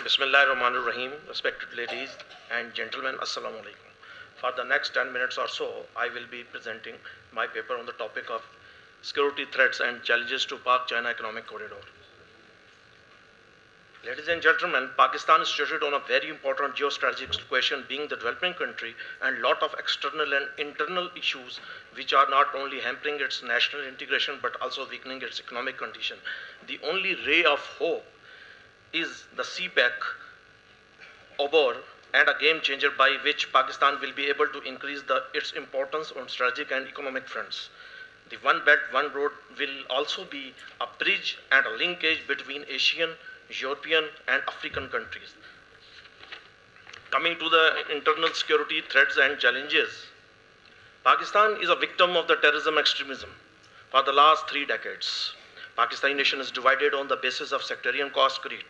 Bismillahirrahmanirrahim, respected ladies and gentlemen, Assalam-u-Alaikum. For the next 10 minutes or so, I will be presenting my paper on the topic of security threats and challenges to Pak-China economic corridor. Ladies and gentlemen, Pakistan is situated on a very important geostrategic question, being the developing country, and lot of external and internal issues which are not only hampering its national integration but also weakening its economic condition. The only ray of hope is the CPEC, OBOR, and a game changer by which Pakistan will be able to increase its importance on strategic and economic fronts. The One Belt, One Road will also be a bridge and a linkage between Asian, European, and African countries. Coming to the internal security threats and challenges, Pakistan is a victim of the terrorism extremism for the last 3 decades. Pakistani nation is divided on the basis of sectarian cost creed.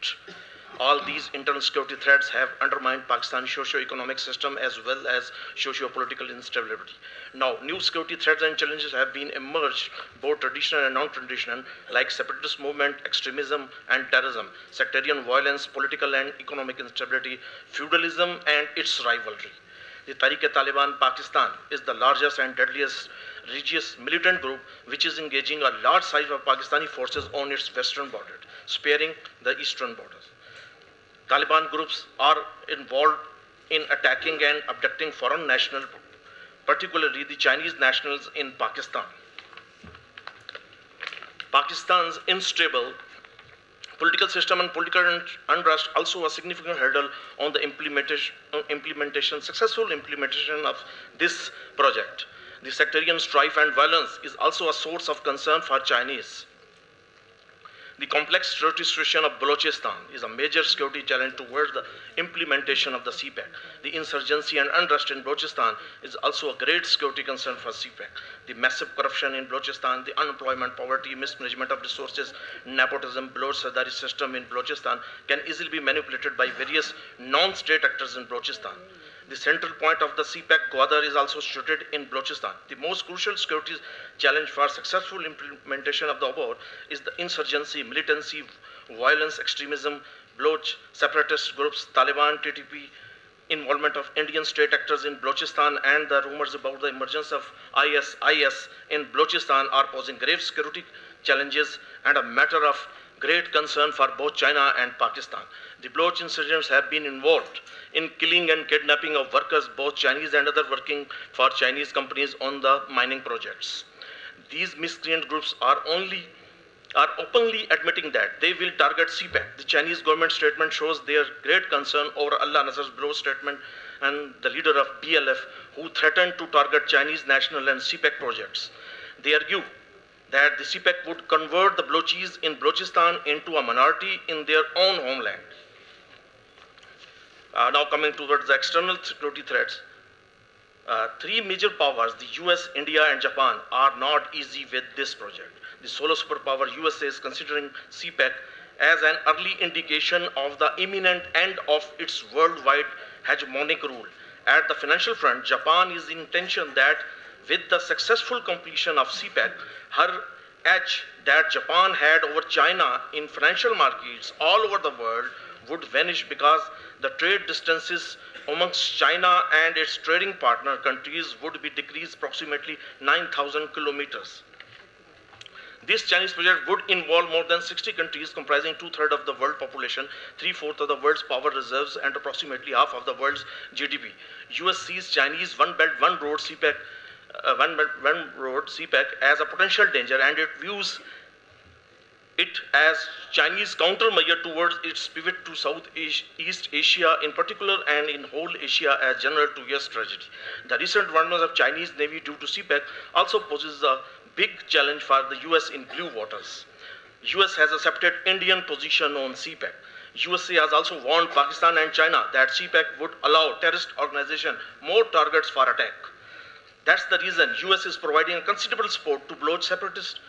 All these internal security threats have undermined Pakistan's socio-economic system as well as socio-political instability. Now, new security threats and challenges have been emerged, both traditional and non-traditional, like separatist movement, extremism and terrorism, sectarian violence, political and economic instability, feudalism and its rivalry. The Taliban Pakistan is the largest and deadliest religious militant group which is engaging a large size of Pakistani forces on its western border, sparing the eastern borders. Taliban groups are involved in attacking and abducting foreign nationals, particularly the Chinese nationals in Pakistan. Pakistan's unstable political system and political unrest also a significant hurdle on the successful implementation of this project. The sectarian strife and violence is also a source of concern for Chinese. The complex security situation of Balochistan is a major security challenge towards the implementation of the CPEC. The insurgency and unrest in Balochistan is also a great security concern for CPEC. The massive corruption in Balochistan, the unemployment, poverty, mismanagement of resources, nepotism, Baloch-Sardari system in Balochistan can easily be manipulated by various non-state actors in Balochistan. The central point of the CPEC Gwadar is also situated in Balochistan. The most crucial security challenge for successful implementation of the OBOR is the insurgency, militancy, violence, extremism, Baloch separatist groups, Taliban, TTP, involvement of Indian state actors in Balochistan, and the rumors about the emergence of IS in Balochistan are posing grave security challenges and a matter of great concern for both China and Pakistan. The Baloch insurgents have been involved in killing and kidnapping of workers, both Chinese and other working for Chinese companies on the mining projects. These miscreant groups are openly admitting that they will target CPEC. The Chinese government statement shows their great concern over Allah Nasr's Baloch statement and the leader of BLF who threatened to target Chinese national and CPEC projects. They argue that the CPEC would convert the Balochis in Balochistan into a minority in their own homeland. Now coming towards the external security threats, 3 major powers, the US, India and Japan, are not easy with this project. The solo superpower USA is considering CPEC as an early indication of the imminent end of its worldwide hegemonic rule. At the financial front, Japan is in intention that with the successful completion of CPEC, her edge that Japan had over China in financial markets all over the world would vanish because the trade distances amongst China and its trading partner countries would be decreased approximately 9,000 kilometers. This Chinese project would involve more than 60 countries comprising 2/3 of the world population, 3/4 of the world's power reserves, and approximately half of the world's GDP. US sees Chinese One Belt, One Road CPEC as a potential danger, and it views it as Chinese countermeasure towards its pivot to Southeast Asia in particular and in whole Asia as general to US strategy. The recent warnings of Chinese Navy due to CPEC also poses a big challenge for the US in blue waters. US has accepted Indian position on CPEC. USA has also warned Pakistan and China that CPEC would allow terrorist organization more targets for attack. That's the reason US is providing considerable support to Baloch separatists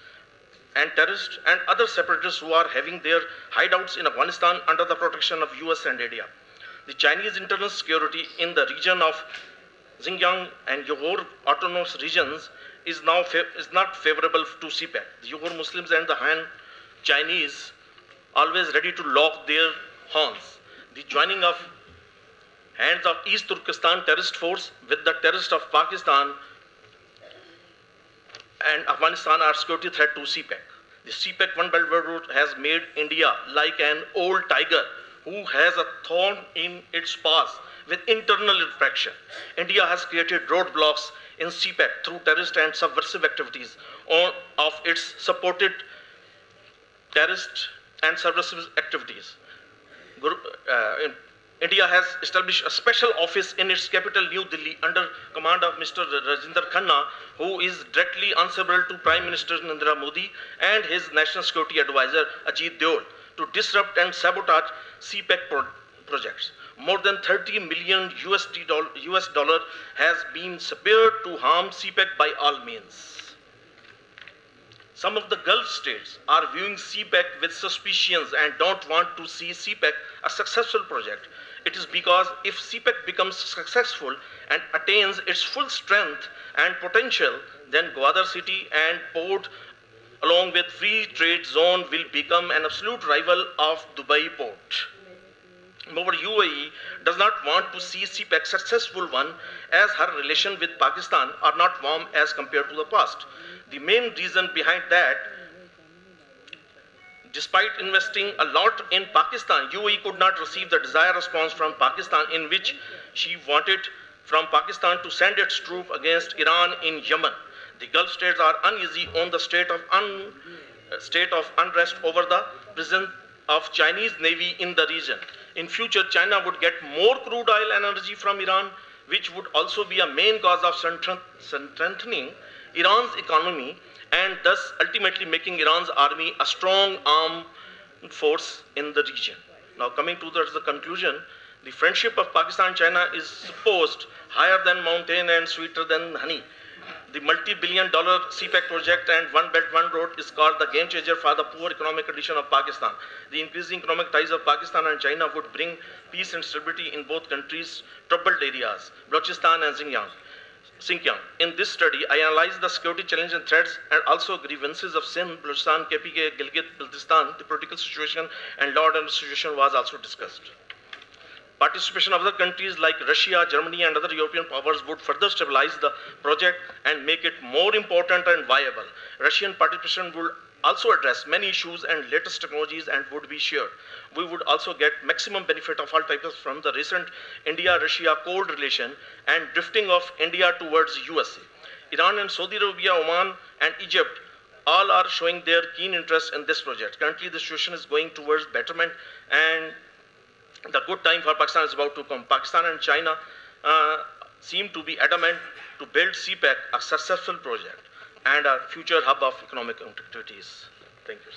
and terrorists and other separatists who are having their hideouts in Afghanistan under the protection of US and India. The Chinese internal security in the region of Xinjiang and Uyghur autonomous regions is not favorable to CPEC. The Uyghur Muslims and the Han Chinese always ready to lock their horns. the joining of hands of East Turkestan terrorist force with the terrorists of Pakistan and Afghanistan are security threat to CPEC. The CPEC One Belt One Road has made India like an old tiger who has a thorn in its paws with internal infraction. India has created roadblocks in CPEC through terrorist and subversive activities of its supported terrorist and subversive activities. India has established a special office in its capital, New Delhi, under command of Mr. Rajinder Khanna, who is directly answerable to Prime Minister Narendra Modi and his National Security Advisor, Ajit Deol, to disrupt and sabotage CPEC projects. More than 30 million US dollar has been spared to harm CPEC by all means. Some of the Gulf states are viewing CPEC with suspicions and don't want to see CPEC a successful project. It is because if CPEC becomes successful and attains its full strength and potential, then Gwadar city and port along with free trade zone will become an absolute rival of Dubai port. Moreover, UAE does not want to see CPEC successful one, as her relation with Pakistan are not warm as compared to the past. The main reason behind that, despite investing a lot in Pakistan, UAE could not receive the desired response from Pakistan, in which she wanted from Pakistan to send its troops against Iran in Yemen. The Gulf states are uneasy on the state of unrest over the presence of Chinese Navy in the region. In future, China would get more crude oil and energy from Iran, which would also be a main cause of strengthening Iran's economy and thus ultimately making Iran's army a strong armed force in the region. Now, coming to the conclusion, the friendship of Pakistan and China is supposed higher than mountain and sweeter than honey. The multi-billion-dollar CPEC project and One Belt One Road is called the game changer for the poor economic condition of Pakistan. The increasing economic ties of Pakistan and China would bring peace and stability in both countries' troubled areas, Balochistan and Xinjiang. In this study, I analyzed the security challenges and threats and also grievances of Sindh, Balochistan, KPK, Gilgit-Baltistan. The political situation and law and situation was also discussed. Participation of other countries like Russia, Germany and other European powers would further stabilize the project and make it more important and viable. Russian participation would also address many issues and latest technologies and would be shared. We would also get maximum benefit of all types from the recent India-Russia cold relation and drifting of India towards USA. Iran and Saudi Arabia, Oman and Egypt all are showing their keen interest in this project. Currently, the situation is going towards betterment and the good time for Pakistan is about to come. Pakistan and China seem to be adamant to build CPEC a successful project and a future hub of economic activities. Thank you.